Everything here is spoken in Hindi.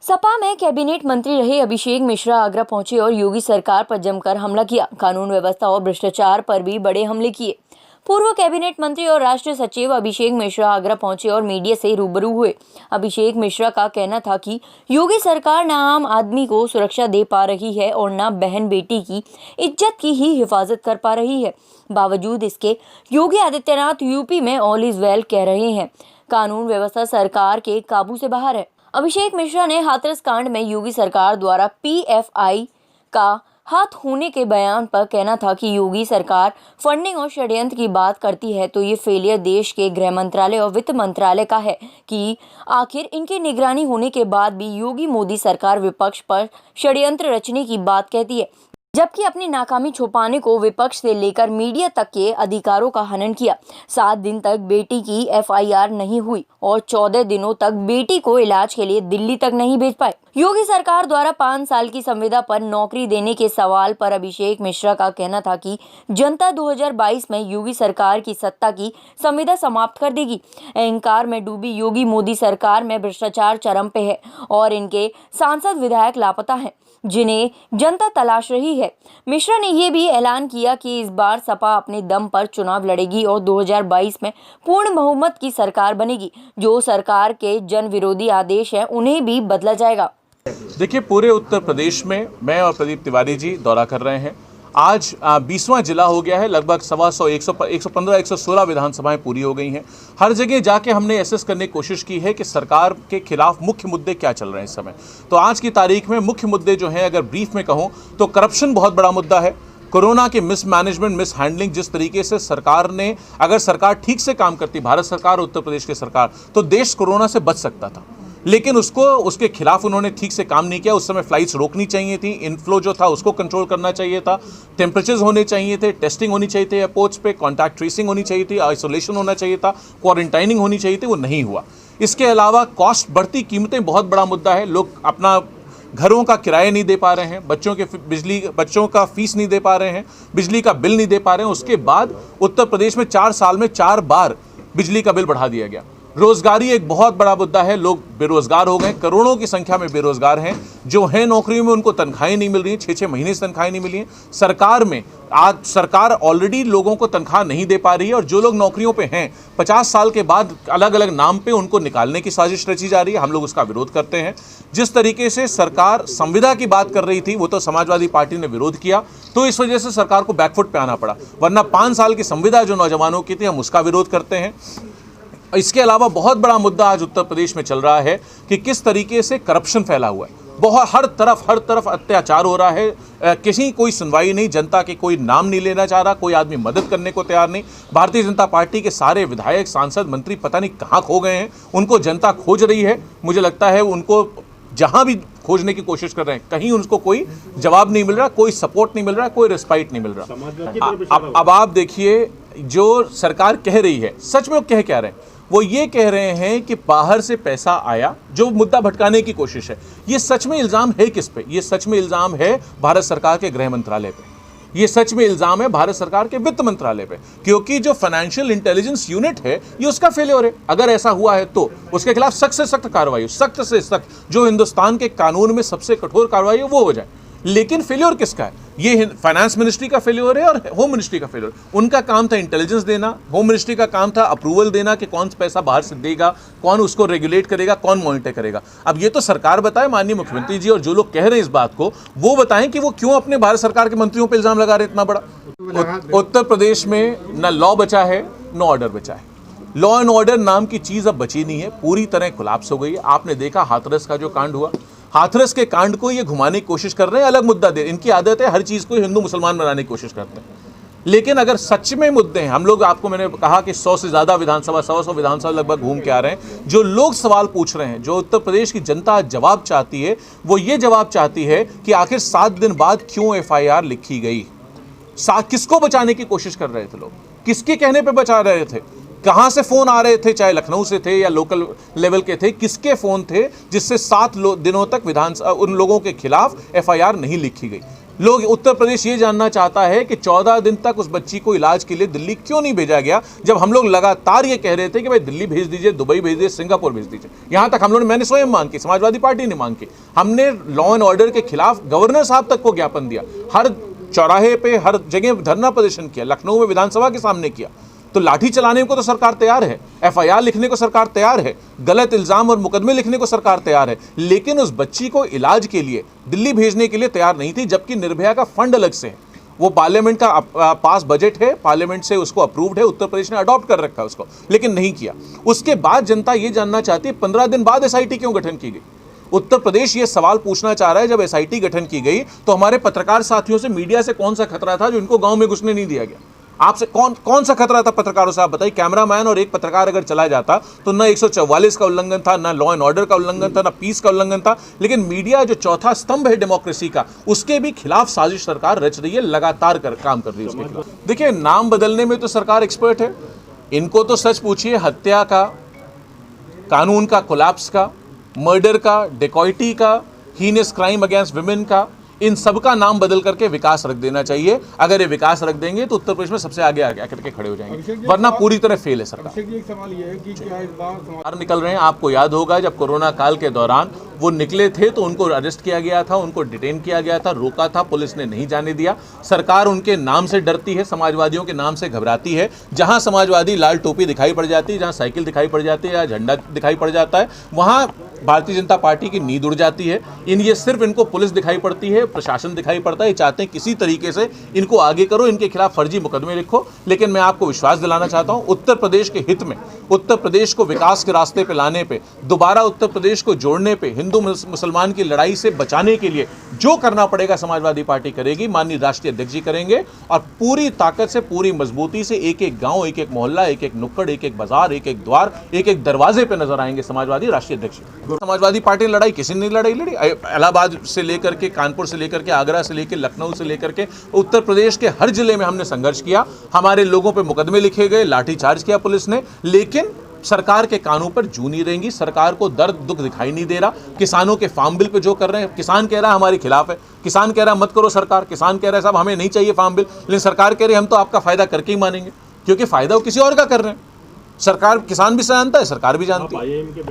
सपा में कैबिनेट मंत्री रहे अभिषेक मिश्रा आगरा पहुंचे और योगी सरकार पर जमकर हमला किया। कानून व्यवस्था और भ्रष्टाचार पर भी बड़े हमले किए। पूर्व कैबिनेट मंत्री और राष्ट्रीय सचिव अभिषेक मिश्रा आगरा पहुंचे और मीडिया से रूबरू हुए। अभिषेक मिश्रा का कहना था कि योगी सरकार न आम आदमी को सुरक्षा दे पा रही है और न बहन बेटी की इज्जत की ही हिफाजत कर पा रही है। बावजूद इसके योगी आदित्यनाथ यूपी में ऑल इज वेल कह रहे हैं। कानून व्यवस्था सरकार के काबू से बाहर है। अभिषेक मिश्रा ने हाथरस कांड में योगी सरकार द्वारा पीएफआई का हाथ होने के बयान पर कहना था कि योगी सरकार फंडिंग और षड्यंत्र की बात करती है तो ये फेलियर देश के गृह मंत्रालय और वित्त मंत्रालय का है कि आखिर इनकी निगरानी होने के बाद भी योगी मोदी सरकार विपक्ष पर षड्यंत्र रचने की बात कहती है, जबकि अपनी नाकामी छुपाने को विपक्ष से लेकर मीडिया तक के अधिकारों का हनन किया। 7 दिन तक बेटी की एफआईआर नहीं हुई और 14 दिनों तक बेटी को इलाज के लिए दिल्ली तक नहीं भेज पाए। योगी सरकार द्वारा 5 साल की संविदा पर नौकरी देने के सवाल पर अभिषेक मिश्रा का कहना था कि जनता 2022 में योगी सरकार की सत्ता की संविदा समाप्त कर देगी। अहंकार में डूबी योगी मोदी सरकार में भ्रष्टाचार चरम पे है और इनके सांसद विधायक लापता हैं, जिन्हें जनता तलाश रही है। मिश्रा ने यह भी ऐलान किया कि इस बार सपा अपने दम पर चुनाव लड़ेगी और 2022 में पूर्ण बहुमत की सरकार बनेगी। जो सरकार के जन विरोधी आदेश हैं उन्हें भी बदला जाएगा। देखिए, पूरे उत्तर प्रदेश में मैं और प्रदीप तिवारी जी दौरा कर रहे हैं। आज 20वां जिला हो गया है। लगभग 115 116 विधानसभाएं पूरी हो गई हैं। हर जगह जाके हमने एसेस करने की कोशिश की है कि सरकार के खिलाफ मुख्य मुद्दे क्या चल रहे हैं इस समय। तो आज की तारीख में मुख्य मुद्दे जो हैं, अगर ब्रीफ में कहूँ तो करप्शन बहुत बड़ा मुद्दा है। कोरोना के मिसमैनेजमेंट, मिस हैंडलिंग, जिस तरीके से सरकार ने, अगर सरकार ठीक से काम करती, भारत सरकार, उत्तर प्रदेश की सरकार, तो देश कोरोना से बच सकता था। लेकिन उसके खिलाफ उन्होंने ठीक से काम नहीं किया। उस समय फ्लाइट्स रोकनी चाहिए थी, इनफ्लो जो था उसको कंट्रोल करना चाहिए था, टेम्परेचर्स होने चाहिए थे, टेस्टिंग होनी चाहिए थी एयरपोर्ट्स पे, कॉन्टैक्ट ट्रेसिंग होनी चाहिए थी, आइसोलेशन होना चाहिए था, क्वारंटाइनिंग होनी चाहिए थी, वो नहीं हुआ। इसके अलावा कॉस्ट, बढ़ती कीमतें बहुत बड़ा मुद्दा है। लोग अपना घरों का किराया नहीं दे पा रहे हैं, बच्चों का फीस नहीं दे पा रहे हैं, बिजली का बिल नहीं दे पा रहे हैं। उसके बाद उत्तर प्रदेश में 4 साल में 4 बार बिजली का बिल बढ़ा दिया गया। रोजगारी एक बहुत बड़ा मुद्दा है। लोग बेरोजगार हो गए, करोड़ों की संख्या में बेरोजगार हैं। जो हैं नौकरियों में उनको तनख्वाहें नहीं मिल रही हैं, 6-6 महीने से तनख्वाहें नहीं मिली हैं। आज सरकार ऑलरेडी लोगों को तनख्वाह नहीं दे पा रही है और जो लोग नौकरियों पे हैं 50 साल के बाद अलग अलग नाम पे उनको निकालने की साजिश रची जा रही है। हम लोग उसका विरोध करते हैं। जिस तरीके से सरकार संविदा की बात कर रही थी वो तो समाजवादी पार्टी ने विरोध किया, तो इस वजह से सरकार को बैकफुट पे आना पड़ा। वरना 5 साल की संविदा जो नौजवानों की थी, हम उसका विरोध करते हैं। इसके अलावा बहुत बड़ा मुद्दा आज उत्तर प्रदेश में चल रहा है कि किस तरीके से करप्शन फैला हुआ है। बहुत हर तरफ अत्याचार हो रहा है। कोई सुनवाई नहीं, जनता के कोई नाम नहीं लेना चाह रहा, कोई आदमी मदद करने को तैयार नहीं। भारतीय जनता पार्टी के सारे विधायक, सांसद, मंत्री पता नहीं कहाँ खो गए हैं। उनको जनता खोज रही है। मुझे लगता है उनको जहाँ भी खोजने की कोशिश कर रहे हैं, कहीं उनको कोई जवाब नहीं मिल रहा, कोई सपोर्ट नहीं मिल रहा, कोई रिस्पाइट नहीं मिल रहा। अब आप देखिए, जो सरकार कह रही है, सच में वो कह क्या रहे हैं? वो ये कह रहे हैं कि बाहर से पैसा आया, जो मुद्दा भटकाने की कोशिश है। ये सच में इल्ज़ाम है किस पे? ये सच में इल्ज़ाम है भारत सरकार के गृह मंत्रालय पे। ये सच में इल्ज़ाम है भारत सरकार के वित्त मंत्रालय पे, क्योंकि जो फाइनेंशियल इंटेलिजेंस यूनिट है ये उसका फेलियर है। अगर ऐसा हुआ है तो उसके खिलाफ सख्त से सख्त कार्रवाई हो, सख्त से सख्त, जो हिंदुस्तान के कानून में सबसे कठोर कार्रवाई हो वो हो जाए। लेकिन फेलियर किसका है? ये फाइनेंस मिनिस्ट्री का फेलियर है और होम मिनिस्ट्री का फेलियर। उनका काम था इंटेलिजेंस देना, होम मिनिस्ट्री का काम था अप्रूवल देना कि कौन पैसा बाहर से देगा, कौन उसको रेगुलेट करेगा, कौन मॉनिटर करेगा। अब ये तो सरकार बताए, माननीय मुख्यमंत्री जी, और जो लोग कह रहे हैं इस बात को वो बताएं कि वो क्यों अपने भारत सरकार के मंत्रियों पर इल्जाम लगा रहे इतना बड़ा। उत्तर प्रदेश में न लॉ बचा है न ऑर्डर बचा है। लॉ एंड ऑर्डर नाम की चीज अब बची नहीं है, पूरी तरह कोलैप्स हो गई है। आपने देखा हाथरस का जो कांड हुआ, हाथरस के कांड को ये घुमाने की कोशिश कर रहे हैं, अलग मुद्दा दे। इनकी आदत है हर चीज को हिंदू मुसलमान बनाने की कोशिश करते हैं। लेकिन अगर सच में मुद्दे हैं, हम लोग, आपको मैंने कहा कि 100 से ज्यादा विधानसभा, 100 विधानसभा लगभग घूम के आ रहे हैं। जो लोग सवाल पूछ रहे हैं, जो उत्तर प्रदेश की जनता जवाब चाहती है, वो ये जवाब चाहती है कि आखिर 7 दिन बाद क्यों एफआईआर लिखी गई। किसको बचाने की कोशिश कर रहे थे लोग? किसके कहने पर बचा रहे थे? कहां से फोन आ रहे थे, चाहे लखनऊ से थे या लोकल लेवल के थे? किसके फोन थे जिससे 7 दिनों तक उन लोगों के खिलाफ एफआईआर नहीं लिखी गई? लोग उत्तर प्रदेश ये जानना चाहता है कि 14 दिन तक उस बच्ची को इलाज के लिए दिल्ली क्यों नहीं भेजा गया, जब हम लोग लगातार ये कह रहे थे कि भाई दिल्ली भेज दीजिए, दुबई भेज दीजिए, सिंगापुर भेज दीजिए। यहां तक हम लोगों ने, मैंने स्वयं मांग की, समाजवादी पार्टी ने मांग की, हमने लॉ एंड ऑर्डर के खिलाफ गवर्नर साहब तक को ज्ञापन दिया, हर चौराहे पे हर जगह धरना प्रदर्शन किया, लखनऊ में विधानसभा के सामने किया। तो लाठी चलाने को तो सरकार तैयार है, एफआईआर लिखने को सरकार तैयार है, गलत इल्जाम और मुकदमे लिखने को सरकार तैयार है, लेकिन उस बच्ची को इलाज के लिए दिल्ली भेजने के लिए तैयार नहीं थी, जबकि निर्भया का फंड अलग से है, वो पार्लियामेंट का पास बजट है, पार्लियामेंट से उसको अप्रूव्ड है, उत्तर प्रदेश ने अडॉप्ट कर रखा है उसको, लेकिन नहीं किया। उसके बाद जनता ये जानना चाहती है 15 दिन बाद एसआईटी क्यों गठन की गई। उत्तर प्रदेश ये सवाल पूछना चाह रहा है, जब एसआईटी गठन की गई तो हमारे पत्रकार साथियों से, मीडिया से कौन सा खतरा था जो इनको गांव में घुसने नहीं दिया गया? आपसे कौन सा खतरा था पत्रकारों से, आप बताइए। कैमरामैन और एक पत्रकार अगर चला जाता तो ना 144 का उल्लंघन था, ना लॉ एंड ऑर्डर का उल्लंघन था, ना पीस का उल्लंघन था, लेकिन मीडिया जो चौथा स्तंभ है डेमोक्रेसी का, उसके भी खिलाफ साजिश सरकार रच रही है, लगातार काम कर रही है उसके खिलाफ। देखिए, नाम बदलने में तो सरकार एक्सपर्ट है, इनको तो सच पूछिए, हत्या का, कानून का कोलैप्स का, मर्डर का, डेकॉइटी का, हीनियस क्राइम अगेंस्ट विमेन का, इन सब का नाम बदल करके विकास रख देना चाहिए। अगर ये विकास रख देंगे तो उत्तर प्रदेश में सबसे आगे करके खड़े हो जाएंगे, वरना पूरी तरह फेल है सरकार। एक सवाल ये है कि क्या इस बार निकल रहे हैं, आपको याद होगा जब कोरोना काल के दौरान वो निकले थे तो उनको अरेस्ट किया गया था, उनको डिटेन किया गया था, रोका था, पुलिस ने नहीं जाने दिया। सरकार उनके नाम से डरती है, समाजवादियों के नाम से घबराती है। जहां समाजवादी लाल टोपी दिखाई पड़ जाती है, जहां साइकिल दिखाई पड़ जाती है, जहां झंडा दिखाई पड़ जाता है, वहां भारतीय जनता पार्टी की नींद उड़ जाती है। ये सिर्फ इनको पुलिस दिखाई पड़ती है, प्रशासन दिखाई पड़ता है, ये चाहते हैं किसी तरीके से इनको आगे करो, इनके खिलाफ फर्जी मुकदमे लिखो। लेकिन मैं आपको विश्वास दिलाना चाहता हूं, उत्तर प्रदेश के हित में, उत्तर प्रदेश को विकास के रास्ते पे लाने पे, दोबारा उत्तर प्रदेश को जोड़ने पे, हिंदू मुसलमान की लड़ाई से बचाने के लिए जो करना पड़ेगा समाजवादी पार्टी करेगी, माननीय राष्ट्रीय अध्यक्ष जी करेंगे, और पूरी ताकत से, पूरी मजबूती से एक एक गांव, एक एक मोहल्ला, एक एक नुक्कड़, एक एक बाजार, एक एक द्वार, एक एक दरवाजे पे नजर आएंगे समाजवादी राष्ट्रीय अध्यक्ष। समाजवादी पार्टी ने लड़ाई किसी ने लड़ी इलाहाबाद से लेकर के, कानपुर से लेकर के, आगरा से लेकर, लखनऊ से लेकर के, उत्तर प्रदेश के हर जिले में हमने संघर्ष किया। हमारे लोगों पे मुकदमे लिखे गए, लाठीचार्ज किया पुलिस ने, लेकिन सरकार के कानून पर जू नहीं रहेंगी। सरकार को दर्द दुख दिखाई नहीं दे रहा। किसानों के फार्म बिल पे जो कर रहे हैं, किसान कह रहा है हमारे खिलाफ है, किसान कह रहा है मत करो सरकार, किसान कह रहा है साहब हमें नहीं चाहिए फार्म बिल, लेकिन सरकार कह रही है हम तो आपका फायदा करके ही मानेंगे, क्योंकि फायदा वो किसी और का कर रहे हैं। सरकार, किसान भी जानता है, सरकार भी जानती है।